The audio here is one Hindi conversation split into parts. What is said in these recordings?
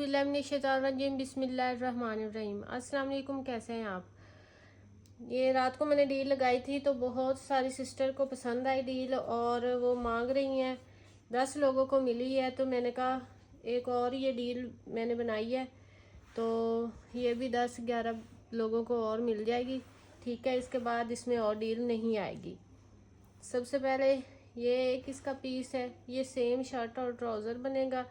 औज़ुबिल्लाहिमिनश्शैतानिर्रजीम बिस्मिल्लाहिर्रहमानिर्रहीम। अस्सलाम वालेकुम, कैसे हैं आप? ये रात को मैंने डील लगाई थी तो बहुत सारी सिस्टर को पसंद आई डील और वो मांग रही हैं। 10 लोगों को मिली है तो मैंने कहा एक और ये डील मैंने बनाई है तो ये भी 10-11 लोगों को और मिल जाएगी। ठीक है, इसके बाद इसमें और डील नहीं आएगी। सबसे पहले ये एक इसका पीस है, ये सेम शर्ट और ट्राउज़र बनेगा।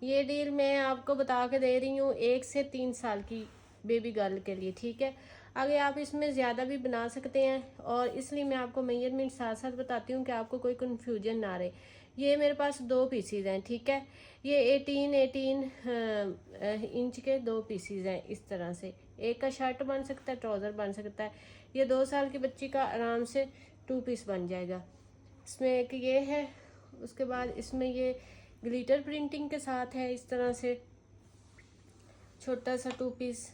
ये डील मैं आपको बता के दे रही हूँ 1 से 3 साल की बेबी गर्ल के लिए। ठीक है, आगे आप इसमें ज़्यादा भी बना सकते हैं और इसलिए मैं आपको मेजरमेंट साथ साथ बताती हूँ कि आपको कोई कन्फ्यूजन ना रहे। ये मेरे पास 2 पीसीज हैं। ठीक है, ये 18 इंच के 2 पीसीज हैं। इस तरह से एक का शर्ट बन सकता है, ट्राउज़र बन सकता है। ये 2 साल की बच्ची का आराम से 2 पीस बन जाएगा। इसमें एक ये है, उसके बाद इसमें ये ग्लिटर प्रिंटिंग के साथ है। इस तरह से छोटा सा 2 पीस।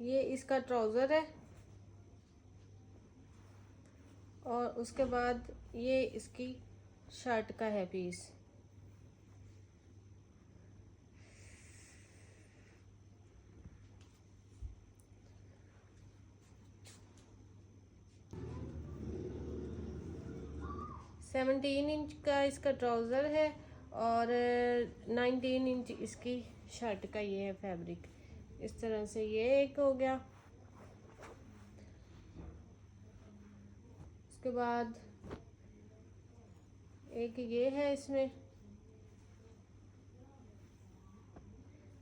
ये इसका ट्राउज़र है और उसके बाद ये इसकी शर्ट का है पीस। सेवनटीन इंच का इसका ट्राउज़र है और 19 इंच इसकी शर्ट का ये है फैब्रिक। इस तरह से ये एक हो गया। उसके बाद एक ये है, इसमें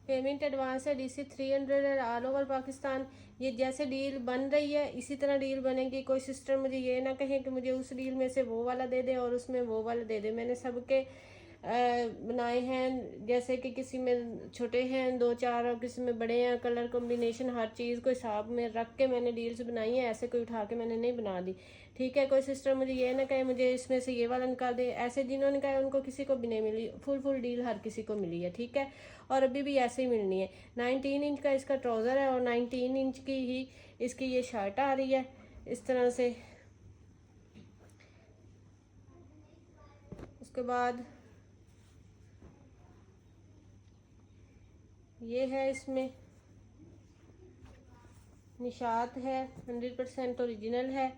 पेमेंट एडवांस है DC 300 है ऑल ओवर पाकिस्तान। ये जैसे डील बन रही है इसी तरह डील बनेगी। कोई सिस्टर मुझे ये ना कहे कि मुझे उस डील में से वो वाला दे दे और उसमें वो वाला दे दे। मैंने सबके बनाए हैं, जैसे कि किसी में छोटे हैं 2-4 और किसी में बड़े हैं। कलर कॉम्बिनेशन हर चीज़ को हिसाब में रख के मैंने डील्स बनाई है, ऐसे कोई उठा के मैंने नहीं बना दी। ठीक है, कोई सिस्टर मुझे ये ना कहे मुझे इसमें से ये वाला निकाल दे। ऐसे जिन्होंने कहा उनको किसी को भी नहीं मिली, फुल डील हर किसी को मिली है। ठीक है, और अभी भी ऐसे ही मिलनी है। 19 इंच का इसका ट्राउज़र है और 19 इंच की ही इसकी ये शर्ट आ रही है। इस तरह से उसके बाद ये है, इसमें निशात है, 100% ओरिजिनल है।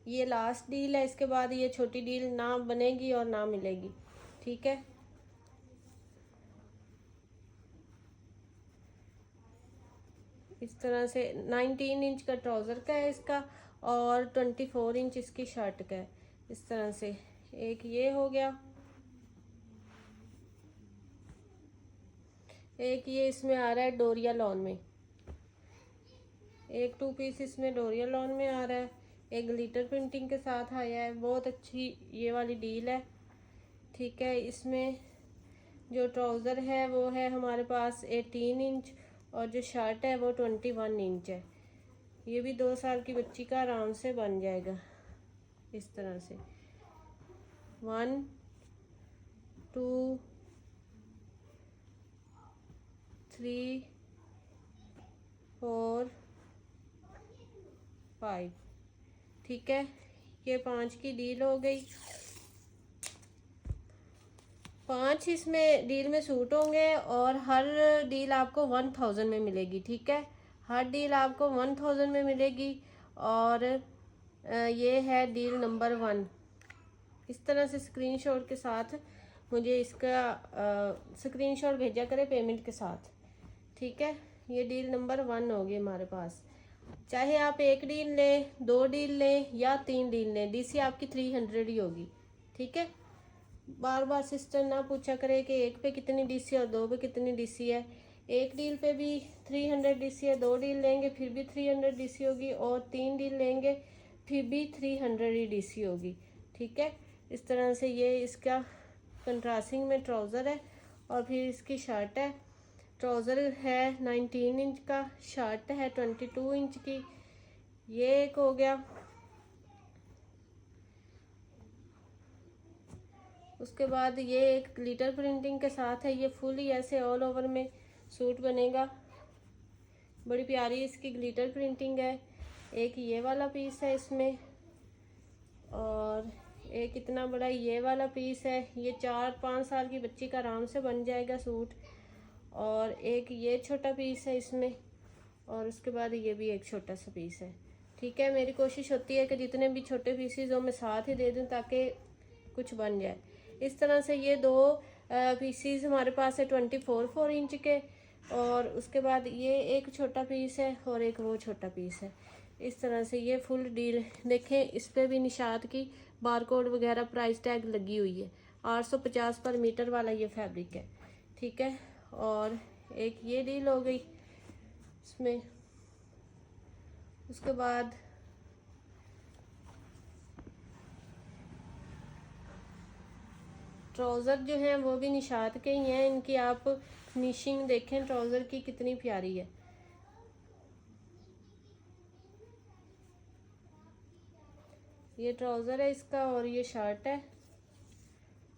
ये लास्ट डील है, इसके बाद ये छोटी डील ना बनेगी और ना मिलेगी। ठीक है, इस तरह से 19 इंच का ट्राउज़र का है इसका और 24 इंच इसकी शर्ट का है। इस तरह से एक ये हो गया। एक ये इसमें आ रहा है डोरिया लॉन में, एक 2 पीस इसमें डोरिया लॉन में आ रहा है। एक ग्लिटर प्रिंटिंग के साथ आया है, बहुत अच्छी ये वाली डील है। ठीक है, इसमें जो ट्राउज़र है वो है हमारे पास 18 इंच और जो शर्ट है वो 21 इंच है। ये भी 2 साल की बच्ची का आराम से बन जाएगा। इस तरह से 1 2 3 4 5। ठीक है, ये 5 की डील हो गई। 5 इसमें डील में सूट होंगे और हर डील आपको 1000 में मिलेगी। ठीक है, हर डील आपको 1000 में मिलेगी और ये है डील नंबर 1। इस तरह से स्क्रीनशॉट के साथ मुझे इसका स्क्रीनशॉट भेजा करें पेमेंट के साथ। ठीक है, ये डील नंबर 1 होगी हमारे पास। चाहे आप एक डील लें, 2 डील लें या 3 डील लें, DC आपकी 300 ही होगी। ठीक है, बार बार सिस्टर ना पूछा करे कि एक पे कितनी DC और 2 पे कितनी DC है। एक डील पे भी 300 DC है, 2 डील लेंगे फिर भी 300 DC होगी और 3 डील लेंगे फिर भी 300 ही DC होगी। ठीक है, इस तरह से ये इसका कंट्रास्टिंग में ट्राउज़र है और फिर इसकी शर्ट है। ट्राउज़र है 19 इंच का, शर्ट है 22 इंच की। ये एक हो गया। उसके बाद ये एक ग्लिटर प्रिंटिंग के साथ है, ये फुली ऐसे ऑल ओवर में सूट बनेगा। बड़ी प्यारी इसकी ग्लिटर प्रिंटिंग है। एक ये वाला पीस है इसमें और एक इतना बड़ा ये वाला पीस है, ये 4-5 साल की बच्ची का आराम से बन जाएगा सूट। और एक ये छोटा पीस है इसमें, और उसके बाद ये भी एक छोटा सा पीस है। ठीक है, मेरी कोशिश होती है कि जितने भी छोटे पीसेस हो मैं साथ ही दे दूं ताकि कुछ बन जाए। इस तरह से ये दो पीसीज हमारे पास है 24 इंच के, और उसके बाद ये एक छोटा पीस है और एक वो छोटा पीस है। इस तरह से ये फुल डील देखें, इस पे भी निशात की बारकोड वगैरह प्राइस टैग लगी हुई है। 850 पर मीटर वाला ये फैब्रिक है। ठीक है, और एक ये डील हो गई इसमें। उसके बाद ट्राउज़र जो हैं वो भी निशात के ही हैं, इनकी आप फिनिशिंग देखें ट्राउज़र की कितनी प्यारी है। ये ट्राउज़र है इसका और ये शर्ट है।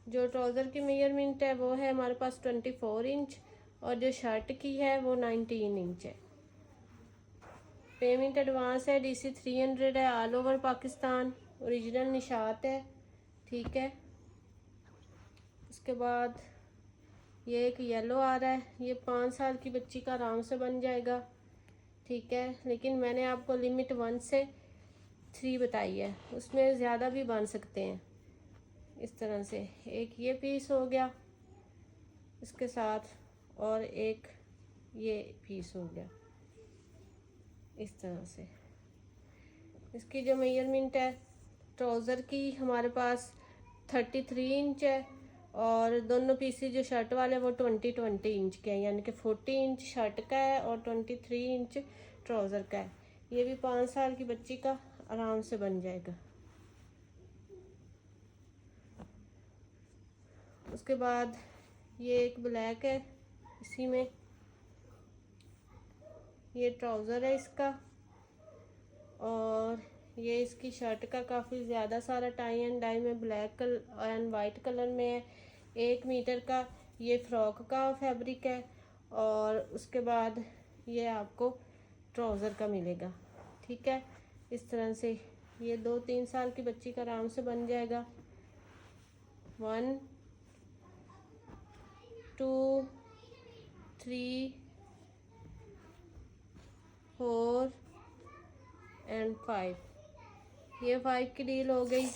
जो ट्राउज़र की मेजरमेंट है वो है हमारे पास 24 इंच, और जो शर्ट की है वो 19 इंच है। पेमेंट एडवांस है, DC 300 है, all over Pakistan, original Nishat है। ठीक है, उसके बाद ये एक येलो आ रहा है, ये 5 साल की बच्ची का आराम से बन जाएगा। ठीक है, लेकिन मैंने आपको लिमिट 1 से 3 बताई है, उसमें ज़्यादा भी बन सकते हैं। इस तरह से एक ये पीस हो गया इसके साथ, और एक ये पीस हो गया इस तरह से। इसकी जो मेजरमेंट है ट्राउज़र की हमारे पास 33 इंच है, और दोनों पीसेस जो शर्ट वाले वो 20 इंच के हैं, यानी कि 40 इंच शर्ट का है और 23 इंच ट्राउज़र का है। ये भी 5 साल की बच्ची का आराम से बन जाएगा। उसके बाद ये एक ब्लैक है, इसी में ये ट्राउज़र है इसका, और ये इसकी शर्ट का काफ़ी ज़्यादा सारा टाई एंड डाई में ब्लैक एंड वाइट कलर में है। 1 मीटर का ये फ्रॉक का फैब्रिक है, और उसके बाद ये आपको ट्राउज़र का मिलेगा। ठीक है, इस तरह से ये 2-3 साल की बच्ची का आराम से बन जाएगा। 1 2 3 4 एंड 5, ये 5 की डील हो गई।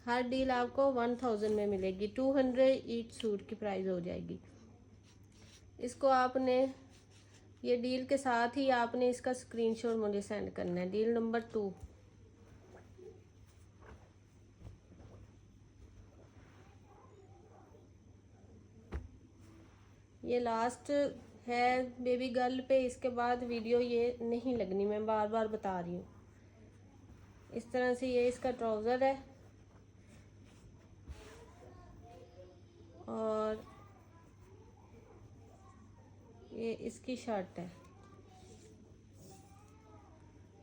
हर डील आपको 1000 में मिलेगी, 200 ईच सूट की प्राइस हो जाएगी। इसको आपने ये डील के साथ ही आपने इसका स्क्रीनशॉट मुझे सेंड करना है। डील नंबर 2, ये लास्ट है बेबी गर्ल पे, इसके बाद वीडियो ये नहीं लगनी, मैं बार बार बता रही हूँ। इस तरह से ये इसका ट्राउज़र है, और ये इसकी शर्ट है।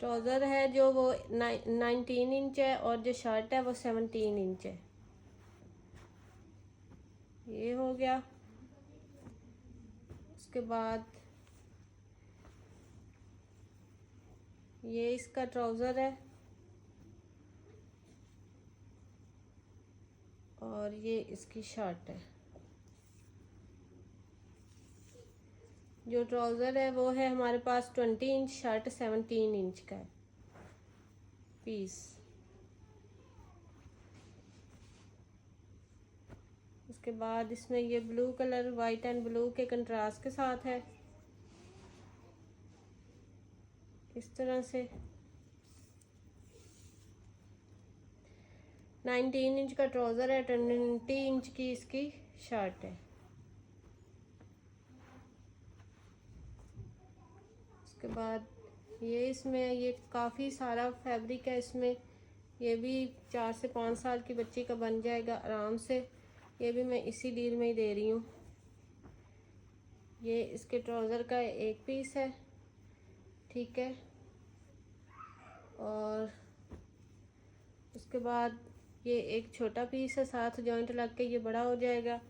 ट्राउज़र है जो वो 19 इंच है, और जो शर्ट है वो 17 इंच है। ये हो गया। उसके बाद ये इसका ट्राउज़र है, और ये इसकी शर्ट है। जो ट्राउज़र है वो है हमारे पास 20 इंच, शर्ट 17 इंच का है पीस। उसके बाद इसमें ये blue colour white and blue के कंट्रास्ट के साथ है इस तरह से। 19 इंच का ट्राउज़र है, 20 इंच की इसकी शर्ट है। उसके बाद ये इसमें ये काफ़ी सारा फैब्रिक है इसमें, ये भी 4 से 5 साल की बच्ची का बन जाएगा आराम से। ये भी मैं इसी डील में ही दे रही हूँ। ये इसके ट्राउज़र का एक पीस है। ठीक है, और उसके बाद ये एक छोटा पीस है, साथ जॉइंट लग के ये बड़ा हो जाएगा,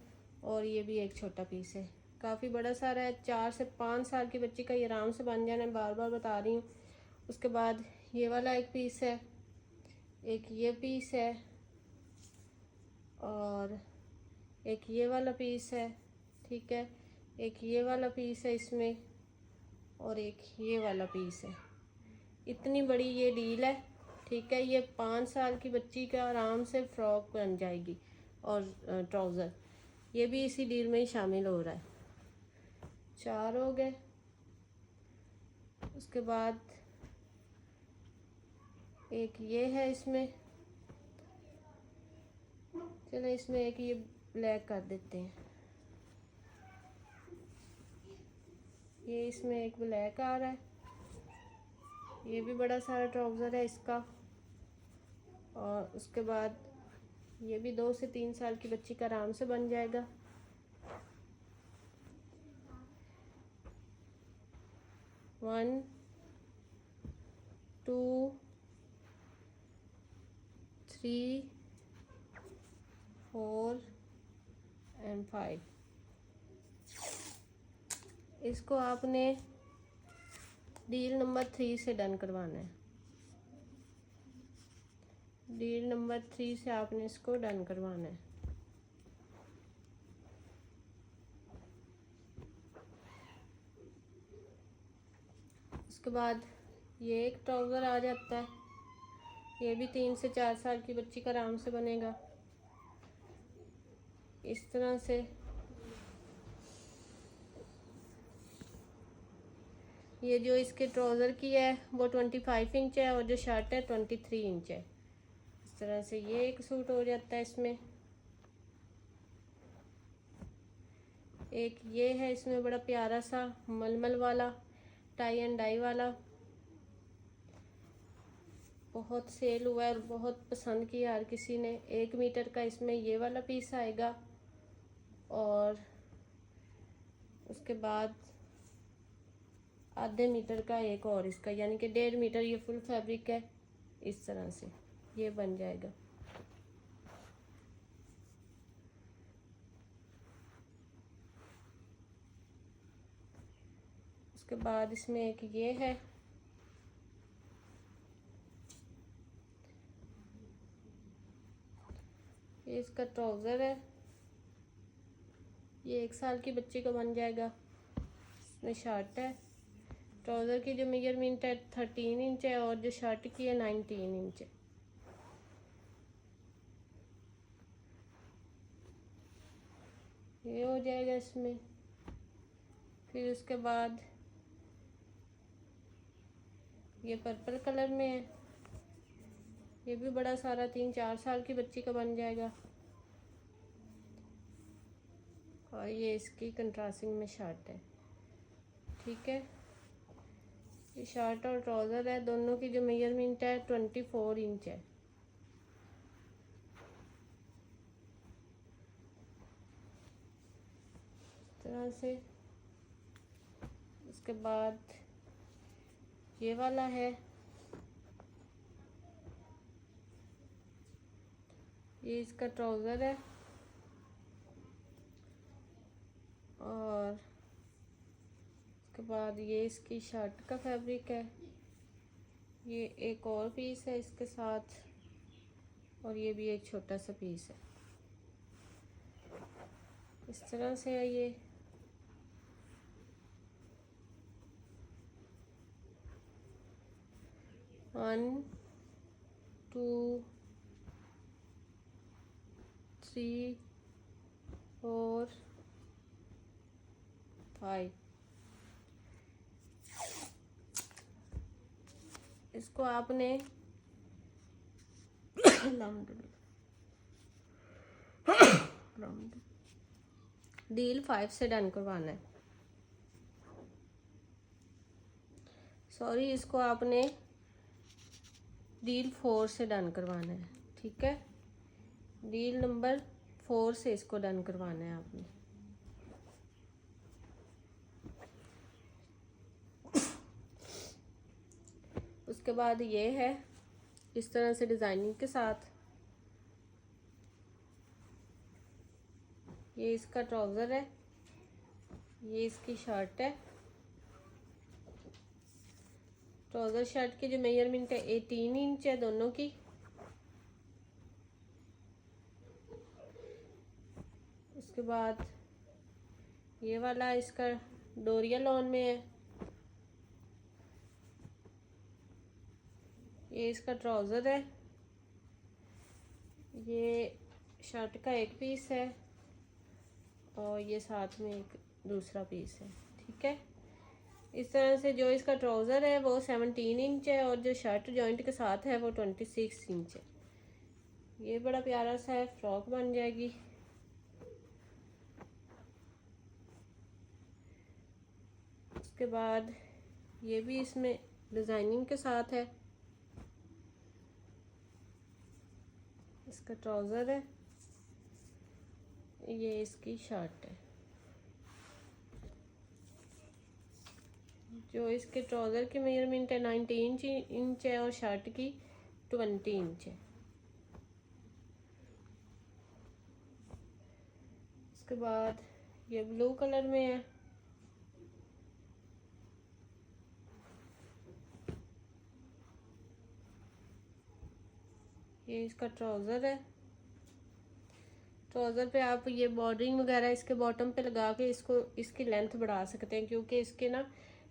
और ये भी एक छोटा पीस है, काफ़ी बड़ा सारा है। 4 से 5 साल की बच्ची का ये आराम से बन जाना है, बार बार बता रही हूँ। उसके बाद ये वाला एक पीस है, एक ये पीस है और एक ये वाला पीस है, ठीक है। एक ये वाला पीस है इसमें और एक ये वाला पीस है। इतनी बड़ी ये डील है, ठीक है। ये 5 साल की बच्ची का आराम से फ्रॉक बन जाएगी। और ट्राउज़र ये भी इसी डील में ही शामिल हो रहा है। 4 हो गए। उसके बाद एक ये है इसमें, चलो इसमें एक ये ब्लैक कर देते हैं। ये इसमें एक ब्लैक आ रहा है, ये भी बड़ा सारा ट्राउज़र है इसका। और उसके बाद ये भी 2 से 3 साल की बच्ची का आराम से बन जाएगा। One, 2, 3, 4 and 5। इसको आपने डील नंबर 3 से डन करवाना है। डील नंबर 3 से आपने इसको डन करवाना है। उसके बाद ये एक ट्राउज़र आ जाता है, ये भी 3 से 4 साल की बच्ची का आराम से बनेगा इस तरह से। ये जो इसके ट्राउज़र की है वो 25 इंच है और जो शर्ट है 23 इंच है। इस तरह से ये एक सूट हो जाता है इसमें। एक ये है इसमें बड़ा प्यारा सा मलमल वाला टाई एंड डाई वाला, बहुत सेल हुआ है और बहुत पसंद किया हर किसी ने। 1 मीटर का इसमें ये वाला पीस आएगा और उसके बाद आधे मीटर का एक और इसका, यानी कि 1.5 मीटर ये फुल फैब्रिक है। इस तरह से ये बन जाएगा। उसके बाद इसमें एक ये है, ये इसका ट्राउज़र है। ये 1 साल की बच्ची का बन जाएगा। इसमें शर्ट है, ट्राउज़र की जो मेजरमेंट है 13 इंच है और जो शर्ट की है 19 इंच है। ये हो जाएगा इसमें। फिर उसके बाद ये पर्पल कलर में है, ये भी बड़ा सारा 3-4 साल की बच्ची का बन जाएगा। और ये इसकी कंट्रास्टिंग में शर्ट है, ठीक है। ये शर्ट और ट्राउज़र है, दोनों की जो मेजरमेंट है 24 इंच है। इस तरह से। उसके बाद ये वाला है, ये इसका ट्राउज़र है और उसके बाद ये इसकी शर्ट का फैब्रिक है। ये एक और पीस है इसके साथ और ये भी एक छोटा सा पीस है। इस तरह से है ये। वन, 2, 3, 4, 5। इसको आपने डील 5 से डन करवाना है। सॉरी, इसको आपने डील 4 से डन करवाना है, ठीक है। डील नंबर 4 से इसको डन करवाना है आपने। उसके बाद ये है इस तरह से डिज़ाइनिंग के साथ। ये इसका ट्राउज़र है, ये इसकी शर्ट है। ट्राउज़र शर्ट की जो मेजरमेंट है 18 इंच है दोनों की। उसके बाद ये वाला इसका डोरिया लॉन में है। ये इसका ट्राउज़र है। ये शर्ट का एक पीस है और ये साथ में एक दूसरा पीस है। ठीक है, इस तरह से जो इसका ट्राउज़र है वो 17 इंच है और जो शर्ट जॉइंट के साथ है वो 26 इंच है। ये बड़ा प्यारा सा है, फ्रॉक बन जाएगी। उसके बाद ये भी इसमें डिज़ाइनिंग के साथ है। इसका ट्राउज़र है, ये इसकी शर्ट है। जो इसके ट्राउज़र की मेजरमेंट है 19 इंच है और शर्ट की 20 इंच है। उसके बाद ये ब्लू कलर में है। ये इसका ट्राउज़र है। ट्राउज़र पे आप ये बॉर्डरिंग वगैरह इसके बॉटम पे लगा के इसको इसकी लेंथ बढ़ा सकते हैं, क्योंकि इसके ना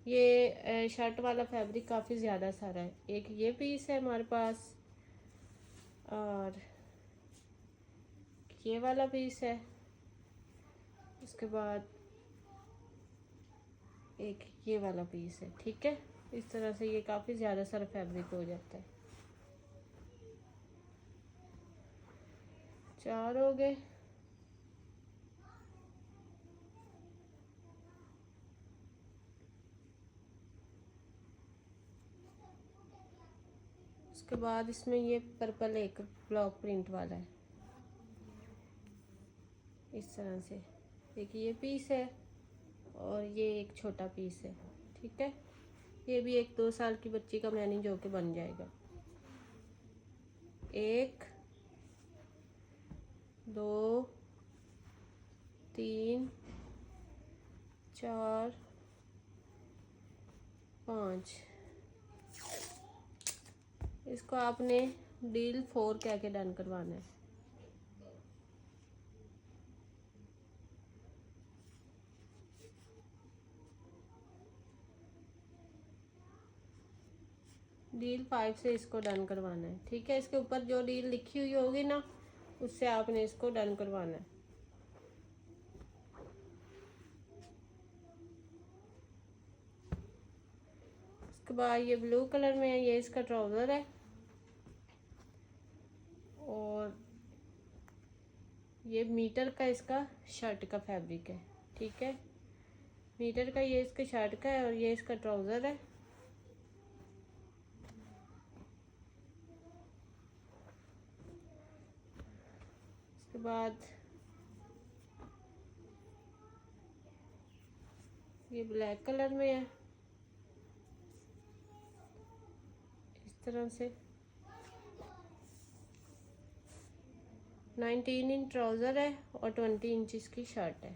ये शर्ट वाला फैब्रिक काफ़ी ज़्यादा सारा है। एक ये पीस है हमारे पास और ये वाला पीस है। उसके बाद एक ये वाला पीस है। ठीक है, इस तरह से ये काफ़ी ज़्यादा सारा फैब्रिक हो जाता है। 4 हो गए। उसके बाद इसमें ये पर्पल एक ब्लॉक प्रिंट वाला है। इस तरह से एक ये पीस है और ये एक छोटा पीस है। ठीक है, ये भी 1-2 साल की बच्ची का मैनेज होके बन जाएगा। 1 2 3 4 5। इसको आपने डील 4 कह के डन करवाना है। डील 5 से इसको डन करवाना है। ठीक है, इसके ऊपर जो डील लिखी हुई होगी ना उससे आपने इसको डन करवाना है। उसके बाद ये ब्लू कलर में है, ये इसका ट्राउज़र है और ये मीटर का इसका शर्ट का फैब्रिक है। ठीक है, मीटर का ये इसके शर्ट का है और ये इसका ट्राउज़र है। उसके बाद ये ब्लैक कलर में है। इस तरह से 19 इंच ट्राउज़र है और 20 इंच इसकी शर्ट है।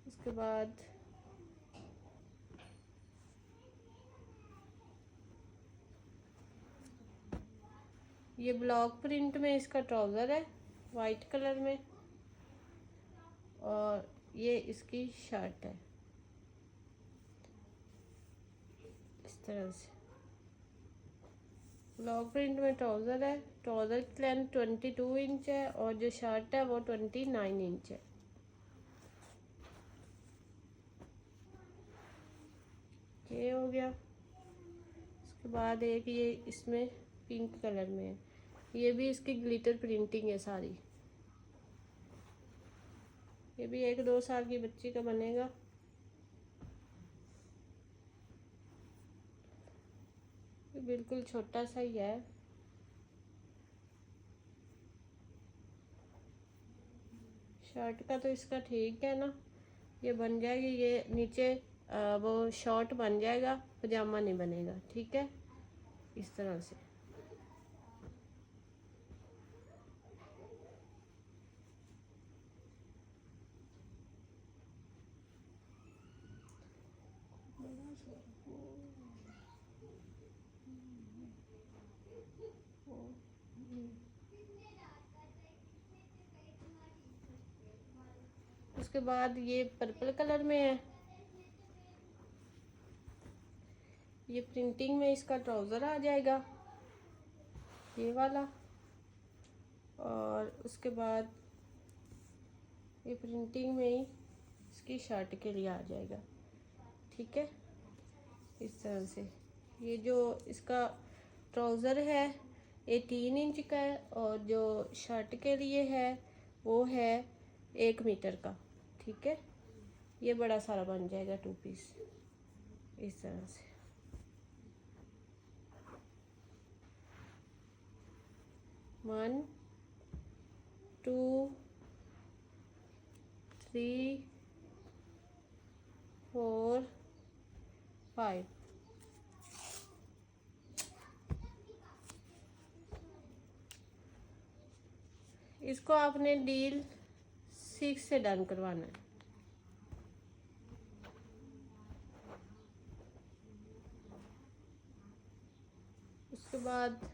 उसके बाद ये ब्लॉक प्रिंट में इसका ट्राउज़र है वाइट कलर में और ये इसकी शर्ट है। इस तरह से ब्लॉक प्रिंट में ट्राउज़र है। ट्राउज़र की लेंथ 22 इंच है और जो शर्ट है वो 29 इंच है। ये हो गया। उसके बाद एक ये इसमें पिंक कलर में है, ये भी इसकी ग्लिटर प्रिंटिंग है सारी। ये भी 1-2 साल की बच्ची का बनेगा। बिल्कुल छोटा सा ही है। शर्ट का तो इसका ठीक है ना, ये बन जाएगी। ये नीचे वो शॉर्ट बन जाएगा, पजामा नहीं बनेगा। ठीक है, इस तरह से। उसके बाद ये पर्पल कलर में है, ये प्रिंटिंग में इसका ट्राउज़र आ जाएगा ये वाला, और उसके बाद ये प्रिंटिंग में ही इसकी शर्ट के लिए आ जाएगा। ठीक है, इस तरह से। ये जो इसका ट्राउज़र है ये 3 इंच का है, और जो शर्ट के लिए है वो है 1 मीटर का। ठीक है, ये बड़ा सारा बन जाएगा 2 पीस इस तरह से। One, two, 3, 4, 5। इसको आपने डील 6 से डन करवाना है। उसके बाद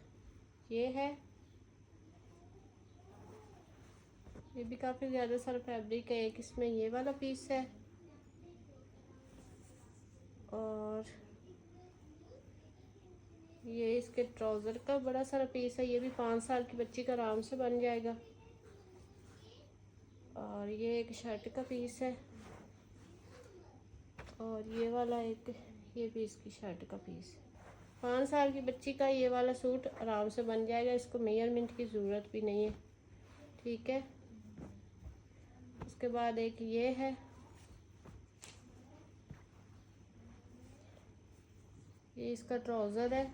ये है, ये भी काफ़ी ज़्यादा सारा फैब्रिक है। एक इसमें ये वाला पीस है, और ये इसके ट्राउज़र का बड़ा सारा पीस है। ये भी 5 साल की बच्ची का आराम से बन जाएगा। और ये एक शर्ट का पीस है, और ये वाला एक, ये भी इसकी शर्ट का पीस है। 5 साल की बच्ची का ये वाला सूट आराम से बन जाएगा, इसको मेजरमेंट की ज़रूरत भी नहीं है। ठीक है, उसके बाद एक ये है, ये इसका ट्राउज़र है,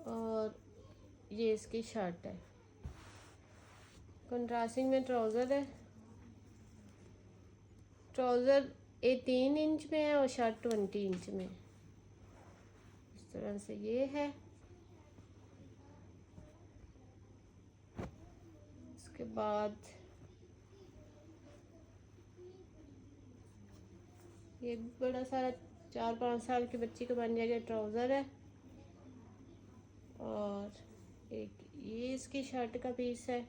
और ये इसकी शर्ट है। कंट्रास्टिंग में ट्राउज़र है, ट्राउज़र 3 इंच में है और शर्ट 20 इंच में। इस तरह से ये है। उसके बाद ये भी बड़ा सारा 4-5 साल की बच्ची का बन जाएगा, ट्राउज़र है, और एक ये इसकी शर्ट का पीस है।